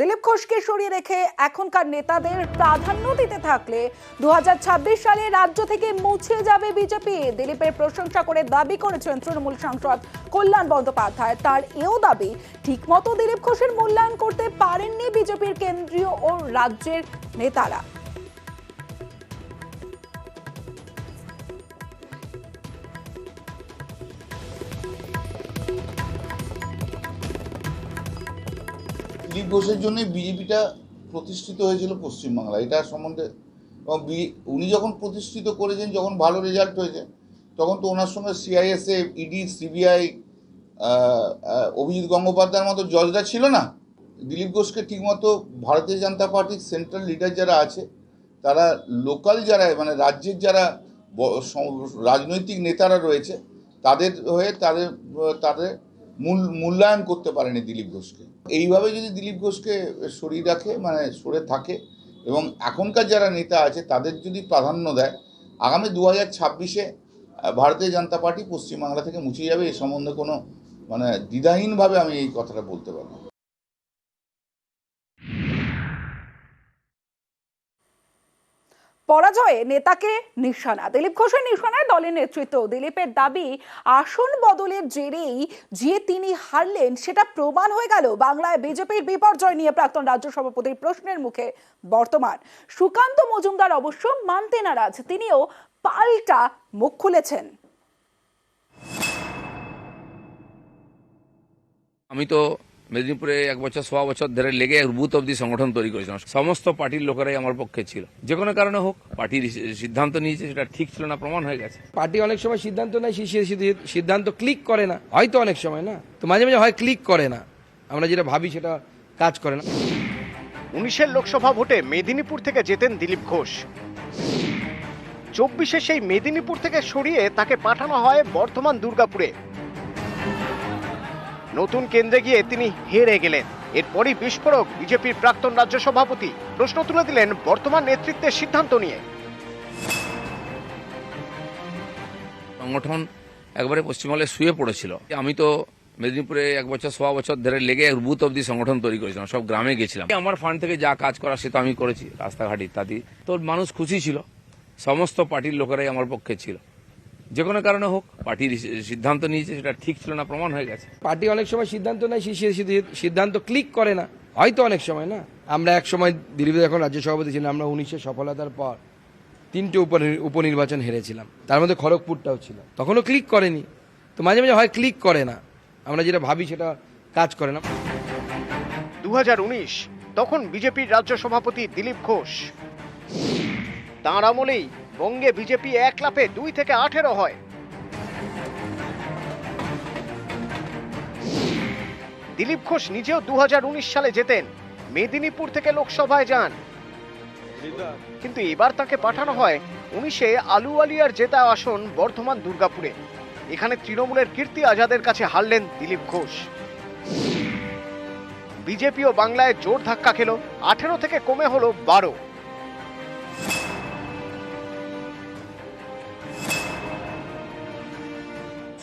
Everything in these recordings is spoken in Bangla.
দিলীপ ঘোষকে সরিয়ে রেখে এখনকার নেতাদের প্রাধান্য দিতে থাকলে 2026 সালে রাজ্য থেকে মুছে যাবে বিজেপি। দিলীপের প্রশংসা করে দাবি করেছেন তৃণমূল সাংসদ কল্যাণ বন্দ্যোপাধ্যায়। তার এও দাবি, ঠিকমতো দিলীপ ঘোষের মূল্যায়ন করতে পারেননি বিজেপির কেন্দ্রীয় ও রাজ্যের নেতারা। দিলীপ ঘোষের জন্য বিজেপিটা প্রতিষ্ঠিত হয়েছিল পশ্চিমবাংলা, এটা সম্বন্ধে উনি যখন প্রতিষ্ঠিত করেছেন, যখন ভালো রেজাল্ট হয়েছে, তখন তো ওনার সঙ্গে সিআইএসএফ, ইডি, সিবিআই, অভিজিৎ গঙ্গোপাধ্যায়ের মতো জজরা ছিল না। দিলীপ ঘোষকে ঠিকমতো ভারতীয় জনতা পার্টির সেন্ট্রাল লিডার যারা আছে, তারা লোকাল যারা মানে রাজ্যের যারা রাজনৈতিক নেতারা রয়েছে, তাদের হয়ে তাদের মূল্যায়ন করতে পারেনি দিলীপ ঘোষকে। এইভাবে যদি দিলীপ ঘোষকে সরিয়ে রাখে, মানে সরে থাকে, এবং এখনকার যারা নেতা আছে তাদের যদি প্রাধান্য দেয়, আগামী 2026-এ ভারতীয় জনতা পার্টি পশ্চিমবাংলা থেকে মুছে যাবে। এ সম্বন্ধে কোনো মানে দ্বিধাহীনভাবে আমি এই কথাটা বলতে পারবো। পরাজয়ে নেতাকে নিশানা, দিলীপ ঘোষের নিশানায় দলের নেতৃত্ব। দিলীপের দাবি, আসন বদলের জেরেই যে তিনি হারলেন সেটা প্রমাণ হয়ে গেল। বাংলায় বিজেপির বিপর্যয় নিয়ে প্রাক্তন রাজ্য সভাপতির প্রশ্নের মুখে বর্তমান। সুকান্ত মজুমদার অবশ্য মানতে নারাজ, তিনিও পাল্টা মুখ খুলেছেন। আমি তো মেদিনীপুরে 1 বছর 1.25 বছর ধরে লেগে বুথ অব্দি সংগঠন তৈরি করেছিলাম। সমস্ত পার্টির লোকেরাই আমার পক্ষে ছিল। যে কোনো কারণে হোক, পার্টির সিদ্ধান্ত নিয়েছে, সেটা ঠিক ছিল না, প্রমাণ হয়ে গেছে। পার্টি অনেক সময় সিদ্ধান্ত নেয়, সেই সিদ্ধান্ত ক্লিক করে না, হয়তো অনেক সময় না, তো মাঝে মাঝে হয় ক্লিক করে না, আমরা যেটা ভাবি সেটা কাজ করে না। 19-এর লোকসভা ভোটে মেদিনীপুর থেকে জেতেন দিলীপ ঘোষ। 24-এ সেই মেদিনীপুর থেকে সরিয়ে তাকে পাঠানো হয় বর্ধমান দুর্গাপুরে। নতুন কেন্দ্রে গিয়ে তিনি হেরে গেলেন। এরপরই বিস্ফোরক বিজেপির প্রাক্তন রাজ্য সভাপতি প্রশ্ন তুলে দিলেন বর্তমান নেতৃত্বের সিদ্ধান্ত নিয়ে। সংগঠন একবারে পশ্চিমবঙ্গে শুয়ে পড়েছিল। আমি তো মেদিনীপুরে 1 বছর 1.25 বছর ধরে লেগে বুথ অব্দি সংগঠন তৈরি করেছিলাম, সব গ্রামে গেছিলাম। আমার ফান্ড থেকে যা কাজ করা সেটা আমি করেছি, রাস্তাঘাট ইত্যাদি। তো মানুষ খুশি ছিল, সমস্ত পার্টির লোকেরাই আমার পক্ষে ছিল। যে কোনো কারণে হোক, পার্টির সিদ্ধান্ত নিয়েছে, সেটা ঠিক ছিল না, প্রমাণ হয়ে গেছে। পার্টি অনেক সময় সিদ্ধান্ত নেয়, সেই সিদ্ধান্ত ক্লিক করে না, হয়তো অনেক সময় না। আমরা এক সময় দিলীপ যখন রাজ্য সভাপতি ছিলাম, আমরা 19-এর সফলতার পর 3টে উপনির্বাচন হেরেছিলাম, তার মধ্যে খড়গপুরটাও ছিল, তখনও ক্লিক করেনি। তো মাঝে মাঝে হয় ক্লিক করে না, আমরা যেটা ভাবি সেটা কাজ করে না। 2019 তখন বিজেপির রাজ্য সভাপতি দিলীপ ঘোষ। তাঁর আমলেই বঙ্গে বিজেপি এক লাফে 2 থেকে 18 হয়। দিলীপ ঘোষ নিজেও 2019 সালে জেতেন, মেদিনীপুর থেকে লোকসভায় যান। কিন্তু এবার তাকে পাঠানো হয় 19-এ আলুওয়ালিয়ার জেতা আসন বর্ধমান দুর্গাপুরে। এখানে তৃণমূলের কীর্তি আজাদের কাছে হারলেন দিলীপ ঘোষ। বিজেপিও বাংলায় জোর ধাক্কা খেল, 18 থেকে কমে হলো 12।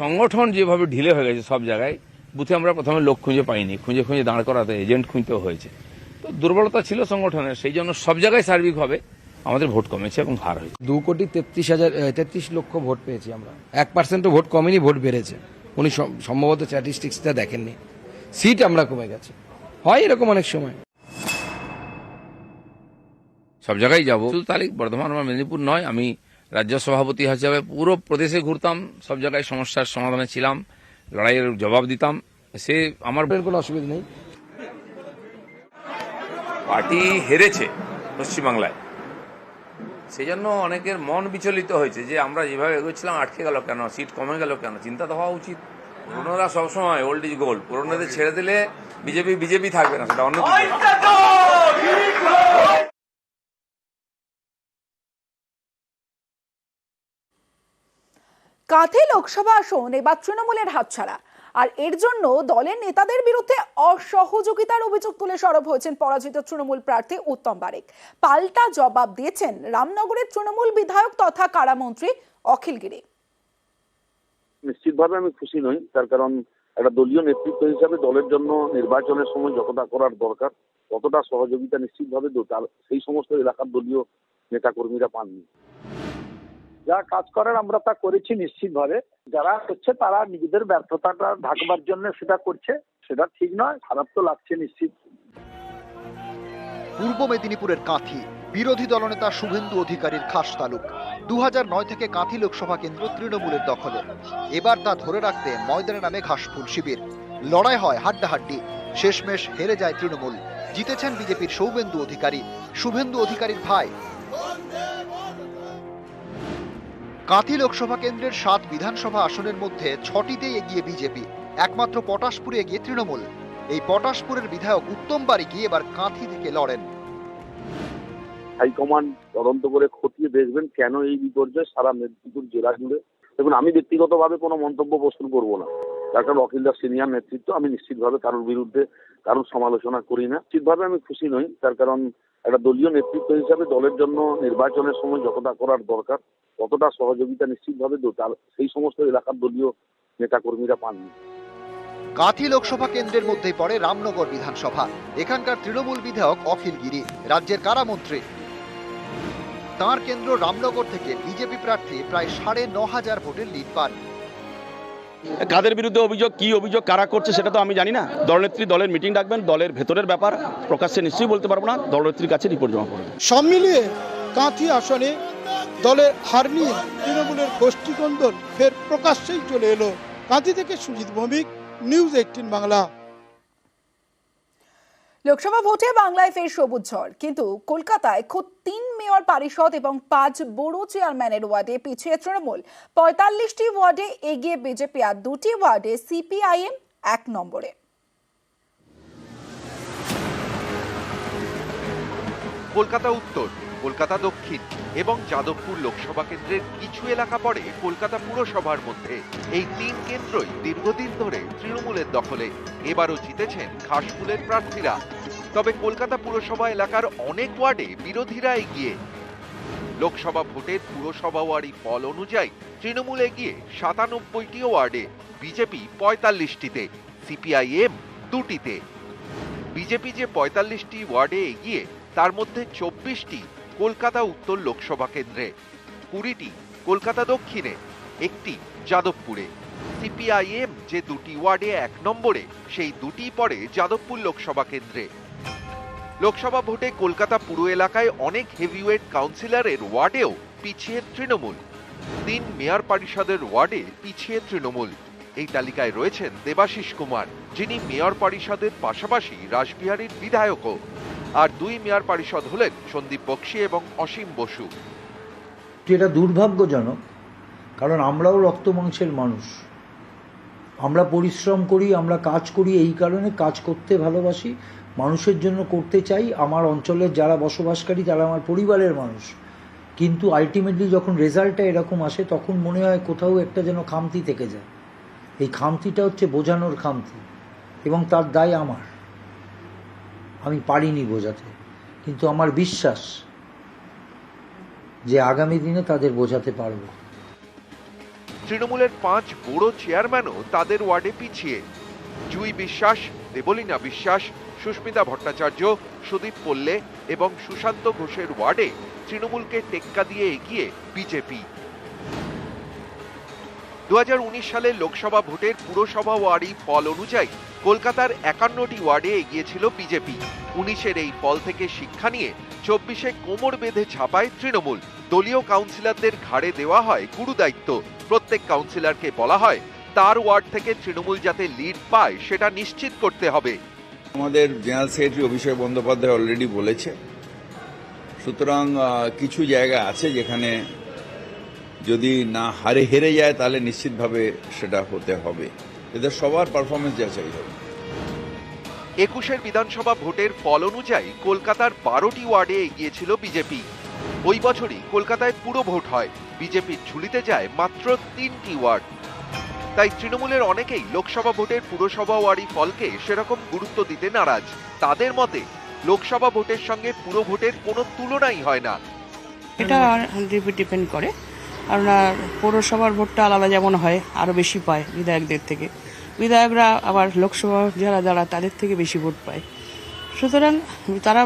সংগঠন যেভাবে ঢিলে হয়ে গেছে সব জায়গায়, বুথে আমরা প্রথমে লোক খুঁজে পাইনি, খুঁজে দাঁড় করাতে এজেন্ট খুঁজতেও হয়েছে। তো দুর্বলতা ছিল সংগঠনের, সেই জন্য সব জায়গায় সার্বিকভাবে আমাদের ভোট কমেছে এবং হার হয়েছে। 2,33,33 লক্ষ ভোট পেয়েছি আমরা। 1%ও ভোট কমেনি, ভোট বেড়েছে। উনি সম্ভবত স্ট্যাটিস্টিক্সটা দেখেননি। সিট আমরা কমে গেছে, হয় এরকম অনেক সময়। সব জায়গায় যাবো, শুধু তাই বর্ধমান বা মেদিনীপুর নয়, আমি রাজ্য সভাপতি হিসাবে পুরো প্রদেশে ঘুরতাম, সব জায়গায় সমস্যার সমাধানে ছিলাম, লড়াইয়ের জবাব দিতাম। সে আমার কোনো অসুবিধা নেই। পার্টি হেরেছে পশ্চিমবাংলায়, সেই জন্য অনেকের মন বিচলিত হয়েছে যে আমরা যেভাবে এগোচ্ছিলাম আটকে গেল কেন, সিট কমে গেল কেন। চিন্তা তো হওয়া উচিত। পুরোনোরা সবসময় ওল্ড ইজ গোল্ড, পুরোনোদের ছেড়ে দিলে বিজেপি থাকবে না, সেটা অন্য কিছু। কাঁথি লোকসভা আসন এবার তৃণমূলের হাতছাড়া, আর এর জন্য দলের নেতাদের বিরুদ্ধে অসহযোগিতার অভিযোগ তুলে সরব হয়েছেন পরাজিত তৃণমূল প্রার্থী উত্তম বারিক। পাল্টা জবাব দিয়েছেন রামনগরের তৃণমূল বিধায়ক তথা কারামন্ত্রী অখিল গিরি। নিশ্চিতভাবে আমি খুশি নই, তার কারণ একটা দলীয় নেতৃত্ব হিসাবে দলের জন্য নির্বাচনের সময় যতটা করার দরকার কতটা সহযোগিতা নিশ্চিতভাবে তার সেই সমস্ত এলাকার দলীয় নেতাকর্মীরা পাননি। যা কাজ করার আমরা তা করেছি নিশ্চিতভাবে। যারা করছে তারা নিজেদের ব্যর্থতাটা ঢাকবার জন্য সেটা করছে, সেটা ঠিক নয়, খারাপ তো লাগছে নিশ্চিত। পূর্ব মেদিনীপুরের কাঁথি বিরোধী দলনেতা শুভেন্দু অধিকারীর খাস তালুক। 2009 থেকে কাঁথি লোকসভা কেন্দ্র তৃণমূলের দখলে। এবার তা ধরে রাখতে ময়দানে নামে ঘাসফুল শিবির। লড়াই হয় হাড্ডাহাড্ডি, শেষমেশ হেরে যায় তৃণমূল। জিতেছেন বিজেপির সৌমেন্দু অধিকারী, শুভেন্দু অধিকারীর ভাই। কাঁথি লোকসভা কেন্দ্রের 7 বিধানসভা আসনের মধ্যে 6টিতেই এগিয়ে বিজেপি, একমাত্র পটাশপুরে এগিয়ে তৃণমূল। এই পটাশপুরের বিধায়ক উত্তম বারিকি এবার কাঁথি থেকে লড়েন। হাইকমান্ড তদন্ত করে খতিয়ে দেখবেন কেন এই বিপর্যয় সারা মেদিনীপুর জেলা জুড়ে। দেখুন, আমি ব্যক্তিগতভাবে কোনো মন্তব্য প্রস্তুত করবো না, তার কারণ অখিলদার সিনিয়র নেতৃত্ব, আমি নিশ্চিতভাবে কারোর বিরুদ্ধে কারোর সমালোচনা করি না। নিশ্চিতভাবে আমি খুশি নই, তার কারণ একটা দলীয় নেতৃত্ব হিসাবে দলের জন্য নির্বাচনের সময় যতটা করার দরকার ততটা সহযোগিতা নিশ্চিতভাবে তার সেই সমস্ত এলাকার দলীয় নেতাকর্মীরা পাননি। কাঁথি লোকসভা কেন্দ্রের মধ্যেই পড়ে রামনগর বিধানসভা। এখানকার তৃণমূল বিধায়ক অখিল গিরি রাজ্যের কারামন্ত্রী। তাঁর কেন্দ্র রামনগর থেকে বিজেপি প্রার্থী প্রায় 9,500 ভোটের লিড পান। কাদের বিরুদ্ধে অভিযোগ, কি অভিযোগ, কারা করছে সেটা তো আমি জানি না। দলনেত্রী দলের মিটিং ডাকবেন, দলের ভেতরের ব্যাপার প্রকাশ্যে নিশ্চয়ই বলতে পারবো না। দলনেত্রীর কাছে রিপোর্ট জমা করবেন। সব মিলিয়ে কাঁথি আসনে দলের হার নিয়ে তৃণমূলের গোষ্ঠীকন্দল ফের প্রকাশ্যেই চলে এলো। কাঁথি থেকে সুজিত ভৌমিক, নিউজ 18 বাংলা। লোকসভা ভোটে বাংলায় ফের সবুজ ঝড়, কিন্তু কলকাতায় খোদ 3 মেয়র পরিষদ এবং 5 বড় চেয়ারম্যানের ওয়ার্ডে পিছিয়ে তৃণমূল। 45টি ওয়ার্ডে এগিয়ে বিজেপি, আর 2টি ওয়ার্ডে সিপিআইএম 1 নম্বরে। কলকাতা উত্তর, কলকাতা দক্ষিণ এবং যাদবপুর লোকসভা কেন্দ্রের কিছু এলাকা পড়ে কলকাতা পুরসভার মধ্যে। এই 3 কেন্দ্রই দীর্ঘদিন ধরে তৃণমূলের দখলে। এবারও জিতেছেন ঘাসফুলের প্রার্থীরা। তবে কলকাতা পুরসভা এলাকার অনেক ওয়ার্ডে বিরোধীরা এগিয়ে। লোকসভা ভোটের পুরসভা ওয়ারি ফল অনুযায়ী তৃণমূল এগিয়ে 97টি ওয়ার্ডে, বিজেপি 45টিতে, সিপিআইএম 2টিতে। বিজেপি যে 45টি ওয়ার্ডে এগিয়ে, তার মধ্যে 24টি কলকাতা উত্তর লোকসভা কেন্দ্রে, 20টি কলকাতা দক্ষিণে, 1টি যাদবপুরে। সিপিআইএম যে 2টি ওয়ার্ডে 1 নম্বরে, সেই 2টি পড়ে যাদবপুর লোকসভা কেন্দ্রে। লোকসভা ভোটে কলকাতা পুর এলাকায় অনেক হেভিওয়েট কাউন্সিলরের ওয়ার্ডেও পিছিয়ে তৃণমূল। 3 মেয়র পরিষদের ওয়ার্ডে পিছিয়ে তৃণমূল। এই তালিকায় রয়েছেন দেবাশিস কুমার, যিনি মেয়র পরিষদের পাশাপাশি রাসবিহারীর বিধায়কও। আর 2 মেয়র পরিষদ হলেন সন্দীপ বক্সি এবং অসীম বসু। এটা দুর্ভাগ্যজনক, কারণ আমরাও রক্ত মাংসের মানুষ, আমরা পরিশ্রম করি, আমরা কাজ করি, এই কারণে কাজ করতে ভালোবাসি, মানুষের জন্য করতে চাই। আমার অঞ্চলের যারা বসবাসকারী তারা আমার পরিবারের মানুষ, কিন্তু আলটিমেটলি যখন রেজাল্টটা এরকম আসে তখন মনে হয় কোথাও একটা যেন খামতি থেকে যায়। এই খামতিটা হচ্ছে বোঝানোর খামতি, এবং তার দায় আমার। আমি পারিনি বোঝাতে, কিন্তু আমার বিশ্বাস যে আগামী দিনে তাদের বোঝাতে পারবো। তৃণমূলের 5 বড় চেয়ারম্যানও তাদের ওয়ার্ডে পিছিয়ে। জুই বিশ্বাস, দেবলীনা বিশ্বাস, সুস্মিতা ভট্টাচার্য, সুদীপ পল্লে এবং সুশান্ত ঘোষের ওয়ার্ডে তৃণমূলকে টেক্কা দিয়ে এগিয়ে বিজেপি। 2019 সালে লোকসভা ভোটের পুরসভা ওয়ারি ফল অনুযায়ী কলকাতার 51টি ওয়ার্ডে এগিয়েছিল বিজেপি। 19-এর এই ফল থেকে শিক্ষা নিয়ে 24-এ কোমর বেঁধে ছাপায় তৃণমূল। দলীয় কাউন্সিলরদের ঘাড়ে দেওয়া হয় গুরু দায়িত্ব। প্রত্যেক কাউন্সিলরকে বলা হয় তার ওয়ার্ড থেকে তৃণমূল যাতে লিড পায় সেটা নিশ্চিত করতে হবে। আমাদের general secretary Abhishek Bandyopadhyay already বলেছে, সুতরাং কিছু জায়গা আছে যেখানে যদি না হেরে যায় তাহলে নিশ্চিতভাবে সেটা হতে হবে। এদের সবার পারফরমেন্স যাচাই হবে। 21-এর বিধানসভা ভোটের ফল অনুযায়ী কলকাতার 12টি ওয়ার্ডে এগিয়েছিল বিজেপি। ওই বছরই কলকাতায় পুরো ভোট হয়, বিজেপির ঝুলিতে যায় মাত্র 3টি ওয়ার্ড। তাই তৃণমূলের অনেকেই লোকসভা ভোটের পুরসভা ওয়ারি ফলকে সেরকম গুরুত্ব দিতে নারাজ। তাদের মতে লোকসভা ভোটের সঙ্গে পুরো ভোটের কোনো তুলনাই হয় না। এটা ডিপেন্ড করে, কারণ পৌরসভার ভোটটা আলাদা যেমন হয়, আরও বেশি পায় বিধায়কদের থেকে। বিধায়করা আবার লোকসভা যারা তাদের থেকে বেশি ভোট পায়, সুতরাং তারা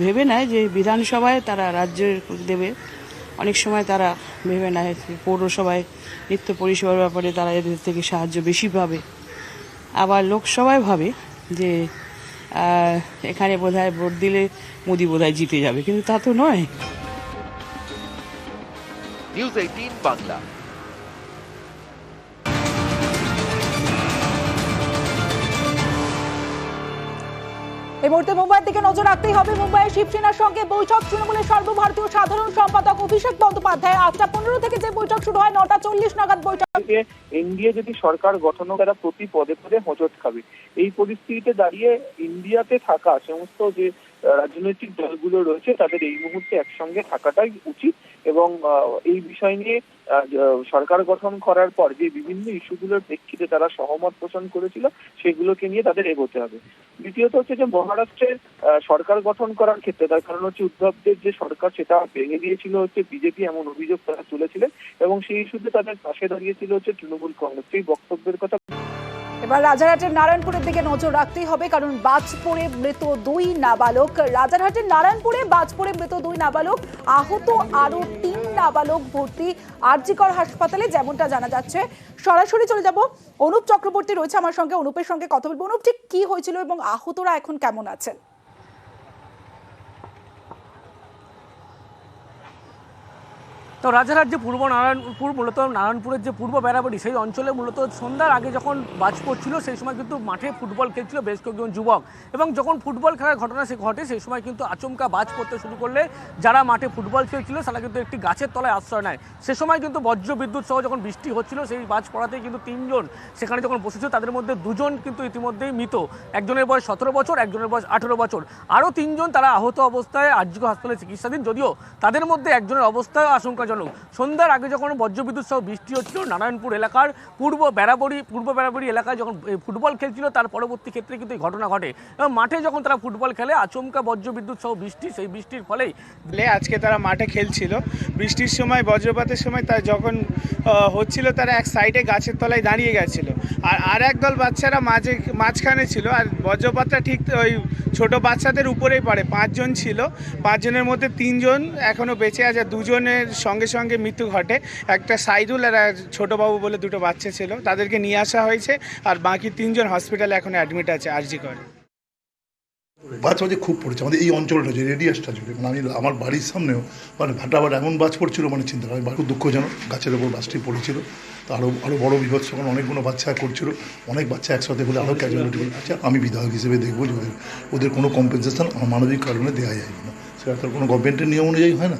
ভেবে নেয় যে বিধানসভায় তারা রাজ্যের দেবে, অনেক সময় তারা ভেবে নেয় পৌরসভায় নিত্য পরিষেবার ব্যাপারে তারা এদের থেকে সাহায্য বেশি পাবে, আবার লোকসভায় ভাবে যে এখানে বোধহয় ভোট দিলে মোদি বোধহয় জিতে যাবে, কিন্তু তা তো নয়। নিউজ 18 বাংলা। এই মুহূর্তে মুম্বাইয়ের দিকে নজর রাখতেই হবে। মুম্বাইয়ে শিবসেনার সঙ্গে বৈঠক। তৃণমূলের সর্বভারতীয় সাধারণ সম্পাদক অভিষেক বন্দ্যোপাধ্যায় 8:15 থেকে যে বৈঠক শুরু হয় 9:40 নাগাদ বৈঠক। এনডিএ যদি সরকার গঠন করা প্রতি পদে পদে হোঁচট খাবে। এই পরিস্থিতিতে দাঁড়িয়ে ইন্ডিয়াতে থাকা সমস্ত যে রাজনৈতিক দলগুলো রয়েছে তাদের এই মুহূর্তে একসঙ্গে থাকাটাই উচিত, এবং এই বিষয় নিয়ে সরকার গঠন করার পর যে বিভিন্ন ইস্যুগুলোর প্রেক্ষিতে তারা সহমত পোষণ করেছিল সেগুলোকে নিয়ে তাদের এগোতে হবে। দ্বিতীয়ত হচ্ছে যে মহারাষ্ট্রের সরকার গঠন করার ক্ষেত্রে তার কারণ হচ্ছে উদ্ধবদের যে সরকার সেটা ভেঙে দিয়েছিল হচ্ছে বিজেপি, এমন অভিযোগ তারা তুলেছিলেন, এবং সেই ইস্যুতে তাদের পাশে দাঁড়িয়েছিল হচ্ছে তৃণমূল কংগ্রেস। সেই বক্তব্যের কথা। এবার রাজারহাটের নারায়ণপুরের দিকে নজর রাখতেই হবে, কারণ বাজ পড়ে মৃত 2 নাবালক। রাজারহাটের নারায়ণপুরে বাজ পড়ে মৃত 2 নাবালক, আহত আরো 3 নাবালক ভর্তি আরজিকর হাসপাতালে, যেমনটা জানা যাচ্ছে। সরাসরি চলে যাব, অনুপ চক্রবর্তী রয়েছে আমার সঙ্গে, অনুপের সঙ্গে কথা বলবো। অনুপ, ঠিক কি হয়েছিল এবং আহতরা এখন কেমন আছেন? তো রাজারহাট যে পূর্ব নারায়ণপুর, মূলত নারায়ণপুরের যে পূর্ব বেড়াবাড়ি সেই অঞ্চলে মূলত সন্ধ্যার আগে যখন বাজ পড়ছিল সেই সময় কিন্তু মাঠে ফুটবল খেলছিল বেশ কয়েকজন যুবক, এবং যখন ফুটবল খেলার ঘটনা সে ঘটে সেই সময় কিন্তু আচমকা বাজ পড়তে শুরু করলে যারা মাঠে ফুটবল খেলছিল তারা কিন্তু একটি গাছের তলায় আশ্রয় নেয়। সে সময় কিন্তু বজ্র বিদ্যুৎ সহ যখন বৃষ্টি হচ্ছিল সেই বাজ পড়াতেই কিন্তু 3 জন সেখানে যখন বসেছিল, তাদের মধ্যে 2 জন কিন্তু ইতিমধ্যেই মৃত। একজনের বয়স 17 বছর, একজনের বয়স 18 বছর। আরও 3 জন তারা আহত অবস্থায় আরজিকর হাসপাতালে চিকিৎসাধীন, যদিও তাদের মধ্যে একজনের অবস্থা আশঙ্কাজনক। সন্ধ্যার আগে যখন বজ্রবিদ্যুৎ সহ বৃষ্টি হচ্ছিল, নারায়ণপুর এলাকার পূর্ব বেড়াবাড়ি এলাকায় যখন ফুটবল খেলছিল তার পরবর্তী ক্ষেত্রে কিন্তু এই ঘটনা ঘটে, এবং মাঠে যখন তারা ফুটবল খেলে আচমকা বজ্রবিদ্যুৎ সহ বৃষ্টি, সেই বৃষ্টির ফলেই আজকে তারা মাঠে খেলছিল। বৃষ্টির সময় বজ্রপাতের সময় তার যখন হচ্ছিল তারা এক সাইডে গাছের তলায় দাঁড়িয়ে গেছিল, আর একদল বাচ্চারা মাঝখানে ছিল, আর বজ্রপাতটা ঠিক ওই ছোট বাচ্চাদের উপরেই পড়ে। 5 জন ছিল, 5 জনের মধ্যে 3 জন এখনও বেঁচে আছে, 2 জনের সঙ্গে সঙ্গে মৃত্যু ঘটে। একটা সাইদুল আর ছোটবাবু বলে 2টো বাচ্চা ছিল, তাদেরকে নিয়ে আসা হয়েছে, আর বাকি 3 জন হসপিটালে এখন অ্যাডমিট আছে আরজিকর। বাজ বাজে খুব পড়েছে আমাদের এই অঞ্চলটা, যে রেডিয়াসটা জুড়ে, মানে আমি আমার বাড়ির সামনেও মানে ভাটাভাট এমন বাজ পড়ছিল, মানে চিন্তা করি খুব দুঃখজনক। গাছের ওপর বাজটি পড়েছিল, তো আরও বড় বিভৎস, কারণ অনেকগুলো বাচ্চা করছিল, অনেক বাচ্চা একসাথে হলে আরও ক্যাজুয়ালিটি হচ্ছে। আমি বিধায়ক হিসেবে দেখবো যে ওদের কোনো কম্পেনসেশন মানবিক কারণে দেওয়া যায় না, সেটা তার কোনো গভর্নমেন্টের নিয়ম অনুযায়ী হয় না।